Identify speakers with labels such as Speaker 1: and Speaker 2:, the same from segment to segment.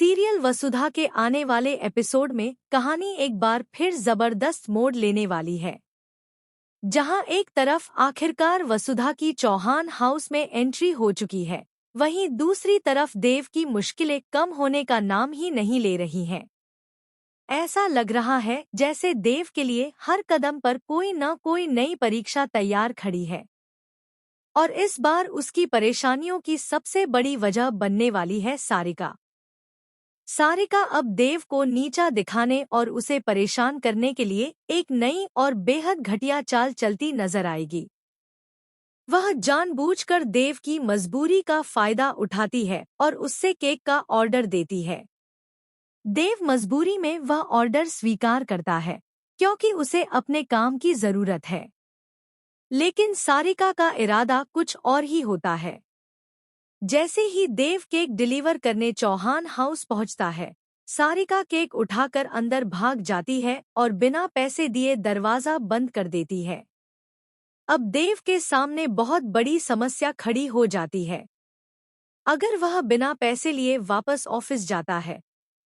Speaker 1: Serial वसुधा के आने वाले एपिसोड में कहानी एक बार फिर जबरदस्त मोड़ लेने वाली है, जहां एक तरफ आखिरकार वसुधा की चौहान हाउस में एंट्री हो चुकी है, वहीं दूसरी तरफ देव की मुश्किलें कम होने का नाम ही नहीं ले रही हैं। ऐसा लग रहा है जैसे देव के लिए हर कदम पर कोई न कोई नई परीक्षा तैयार खड़ी है, और इस बार उसकी परेशानियों की सबसे बड़ी वजह बनने वाली है सारिका। सारिका अब देव को नीचा दिखाने और उसे परेशान करने के लिए एक नई और बेहद घटिया चाल चलती नजर आएगी। वह जानबूझकर देव की मजबूरी का फायदा उठाती है और उससे केक का ऑर्डर देती है। देव मजबूरी में वह ऑर्डर स्वीकार करता है क्योंकि उसे अपने काम की जरूरत है, लेकिन सारिका का इरादा कुछ और ही होता है। जैसे ही देव केक डिलीवर करने चौहान हाउस पहुंचता है, सारिका केक उठाकर अंदर भाग जाती है और बिना पैसे दिए दरवाजा बंद कर देती है। अब देव के सामने बहुत बड़ी समस्या खड़ी हो जाती है। अगर वह बिना पैसे लिए वापस ऑफिस जाता है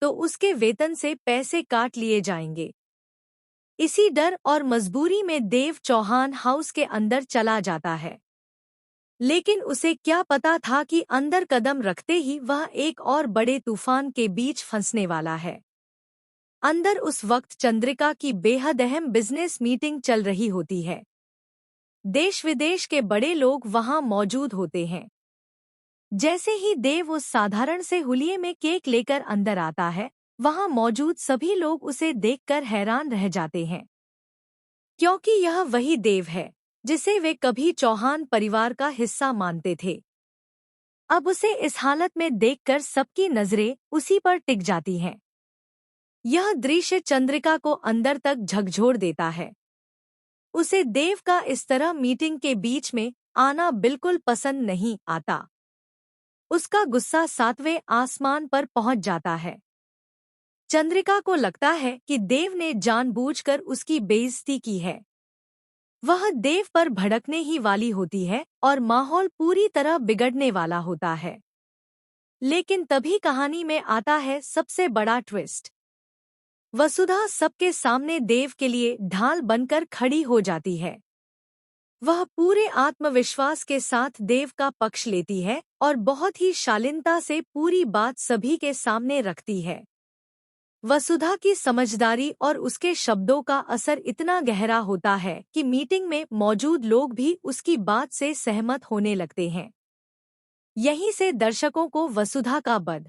Speaker 1: तो उसके वेतन से पैसे काट लिए जाएंगे। इसी डर और मजबूरी में देव चौहान हाउस के अंदर चला जाता है, लेकिन उसे क्या पता था कि अंदर कदम रखते ही वह एक और बड़े तूफान के बीच फंसने वाला है। अंदर उस वक्त चंद्रिका की बेहद अहम बिजनेस मीटिंग चल रही होती है। देश विदेश के बड़े लोग वहां मौजूद होते हैं। जैसे ही देव उस साधारण से हुलिये में केक लेकर अंदर आता है, वहां मौजूद सभी लोग उसे देखकर हैरान रह जाते हैं, क्योंकि यह वही देव है जिसे वे कभी चौहान परिवार का हिस्सा मानते थे। अब उसे इस हालत में देखकर सबकी नजरें उसी पर टिक जाती हैं। यह दृश्य चंद्रिका को अंदर तक झकझोर देता है। उसे देव का इस तरह मीटिंग के बीच में आना बिल्कुल पसंद नहीं आता। उसका गुस्सा 7वें आसमान पर पहुंच जाता है। चंद्रिका को लगता है कि देव ने जानबूझकर उसकी बेइज्जती की है। वह देव पर भड़कने ही वाली होती है और माहौल पूरी तरह बिगड़ने वाला होता है। लेकिन तभी कहानी में आता है सबसे बड़ा ट्विस्ट। वसुधा सबके सामने देव के लिए ढाल बनकर खड़ी हो जाती है। वह पूरे आत्मविश्वास के साथ देव का पक्ष लेती है और बहुत ही शालीनता से पूरी बात सभी के सामने रखती है। वसुधा की समझदारी और उसके शब्दों का असर इतना गहरा होता है कि मीटिंग में मौजूद लोग भी उसकी बात से सहमत होने लगते हैं। यहीं से दर्शकों को वसुधा का बद